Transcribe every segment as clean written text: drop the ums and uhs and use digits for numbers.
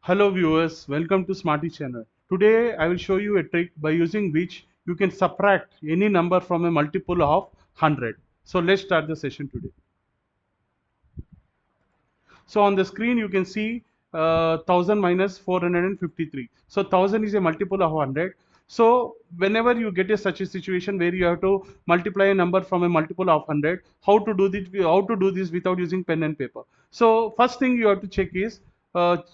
Hello viewers, welcome to Smarty channel. Today I will show you a trick by using which you can subtract any number from a multiple of 100. So let's start the session today. So on the screen you can see 1000 minus 453. So 1000 is a multiple of 100. So whenever you get such a situation where you have to multiply a number from a multiple of 100, how to do this without using pen and paper. So first thing you have to check is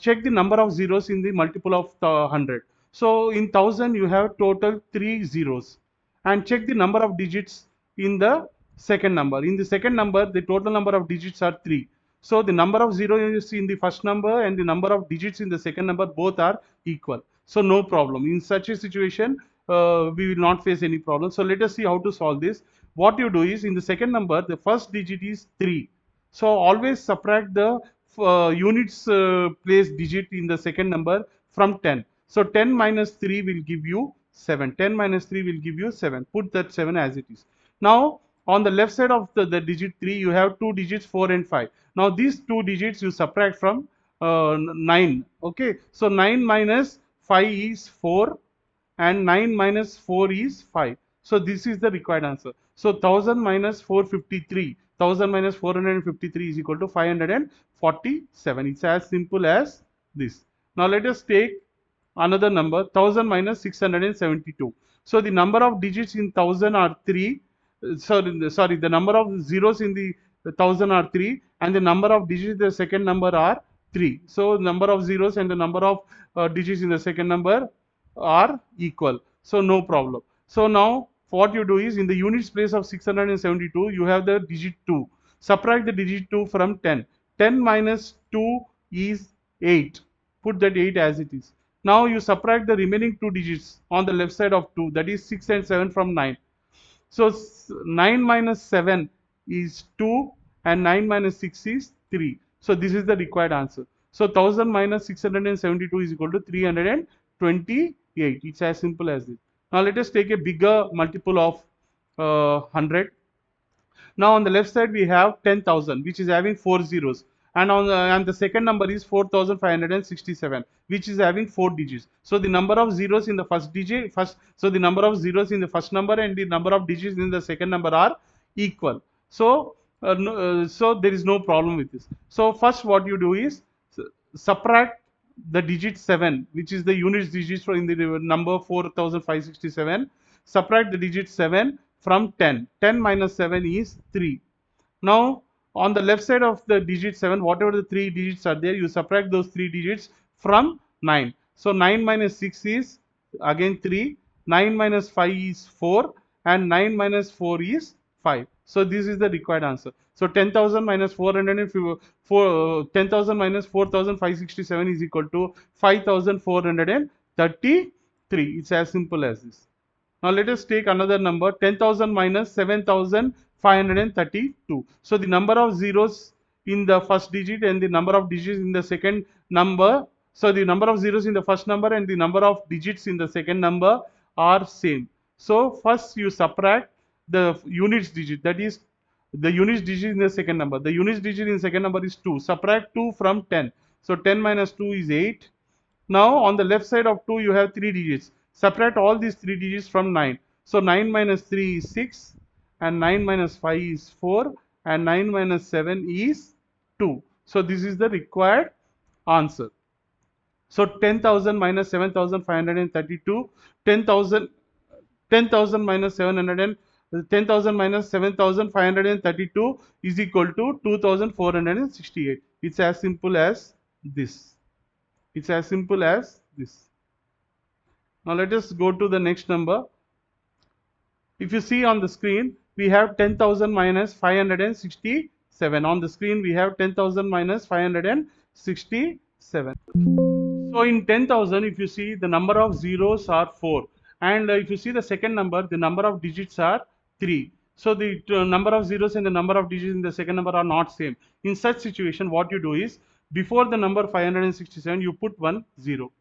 check the number of zeros in the multiple of 100. So in 1000 you have total 3 zeros, and check the number of digits in the second number. In the second number the total number of digits are 3. So the number of zeros in the first number and the number of digits in the second number both are equal. So no problem. In such a situation, we will not face any problem. So let us see how to solve this. What you do is, in the second number, the first digit is 3. So always subtract the units place digit in the second number from 10. So 10 minus 3 will give you 7. 10 minus 3 will give you 7. Put that 7 as it is. Now on the left side of the digit 3, you have two digits 4 and 5. Now these two digits you subtract from 9. Okay, so 9 minus 5 is 4 and 9 minus 4 is 5. So this is the required answer. So 1000 minus 453, 1000 minus 453 is equal to 547. It's as simple as this. Now let us take another number, 1000 minus 672. So the number of digits in 1000 are 3. Sorry, the number of zeros in the 1000 are 3, and the number of digits in the second number are 3. So number of zeros and the number of digits in the second number are equal. So no problem. So now what you do is, in the units place of 672 you have the digit 2. Subtract the digit 2 from 10. 10 minus 2 is 8. Put that 8 as it is. Now you subtract the remaining two digits on the left side of 2, that is 6 and 7 from 9. So 9 minus 7 is 2 and 9 minus 6 is 3. So this is the required answer. So 1000 minus 672 is equal to 328. It's as simple as this. Now let us take a bigger multiple of 100. Now on the left side we have 10,000, which is having 4 zeros, and the second number is 4567, which is having 4 digits. So the number of zeros in the the number of zeros in the first number and the number of digits in the second number are equal. So so there is no problem with this. So first what you do is subtract the digit 7, which is the units digits in the number 4567. Subtract the digit 7 from 10. 10 minus 7 is 3. Now on the left side of the digit 7, whatever the 3 digits are there, you subtract those 3 digits from 9. So 9 minus 6 is again 3. 9 minus 5 is 4, and 9 minus 4 is 5. So this is the required answer. So 10,000 minus 10,000 minus 4,567 is equal to 5,433. It's as simple as this. Now let us take another number, 10,000 minus 7,532. So the number of zeros in the first digit and the number of digits in the second number, so the number of zeros in the first number and the number of digits in the second number are same. So first you subtract the units digit, that is the units digit in the second number. The units digit in the second number is 2. Subtract 2 from 10. So 10 minus 2 is 8. Now on the left side of 2 you have 3 digits. Subtract all these 3 digits from 9. So 9 minus 3 is 6, and 9 minus 5 is 4, and 9 minus 7 is 2. So this is the required answer. So 10,000 minus 7,532, 10,000 minus 10,000 minus 7,532 is equal to 2,468. It's as simple as this. It's as simple as this. Now let us go to the next number. If you see on the screen, we have 10,000 minus 567. On the screen, we have 10,000 minus 567. So in 10,000, if you see, the number of zeros are 4. And if you see the second number, the number of digits are 3. So the number of zeros and the number of digits in the second number are not same. In such situation, what you do is, before the number 567, you put 1 0.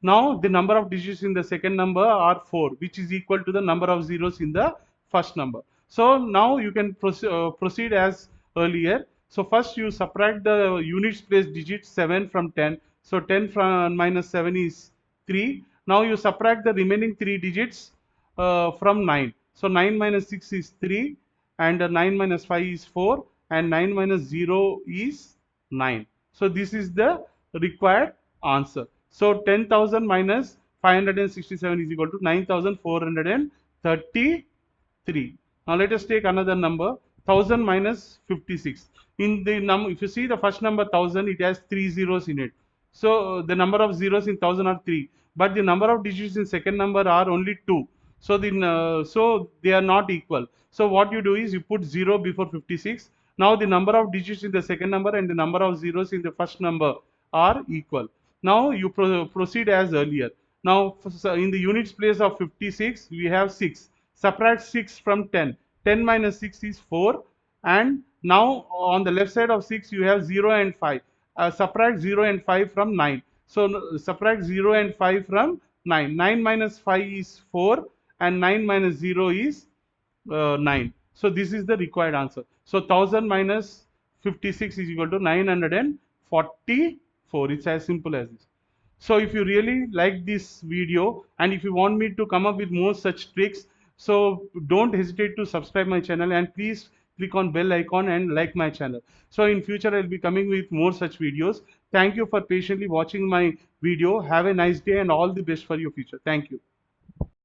Now the number of digits in the second number are 4, which is equal to the number of zeros in the first number. So now you can proceed as earlier. So first you subtract the units place digit 7 from 10. So 10 from minus 7 is 3. Now you subtract the remaining 3 digits from 9. So 9 minus 6 is 3, and 9 minus 5 is 4, and 9 minus 0 is 9. So this is the required answer. So 10,000 minus 567 is equal to 9,433. Now let us take another number, 1000 minus 56. In the if you see the first number 1000, it has 3 zeros in it. So the number of zeros in 1000 are 3, but the number of digits in second number are only 2. So so they are not equal. So what you do is you put 0 before 56. Now the number of digits in the second number and the number of zeros in the first number are equal. Now you proceed as earlier. Now in the units place of 56, we have 6. Subtract 6 from 10. 10 minus 6 is 4. And now on the left side of 6, you have 0 and 5. Subtract 0 and 5 from 9. So subtract 0 and 5 from 9. 9 minus 5 is 4, and 9 minus 0 is 9. So this is the required answer. So 1000 minus 56 is equal to 944. It's as simple as this. So if you really like this video, and if you want me to come up with more such tricks, so don't hesitate to subscribe my channel, and please click on bell icon and like my channel. So in future I'll be coming with more such videos. Thank you for patiently watching my video. Have a nice day and all the best for your future. Thank you.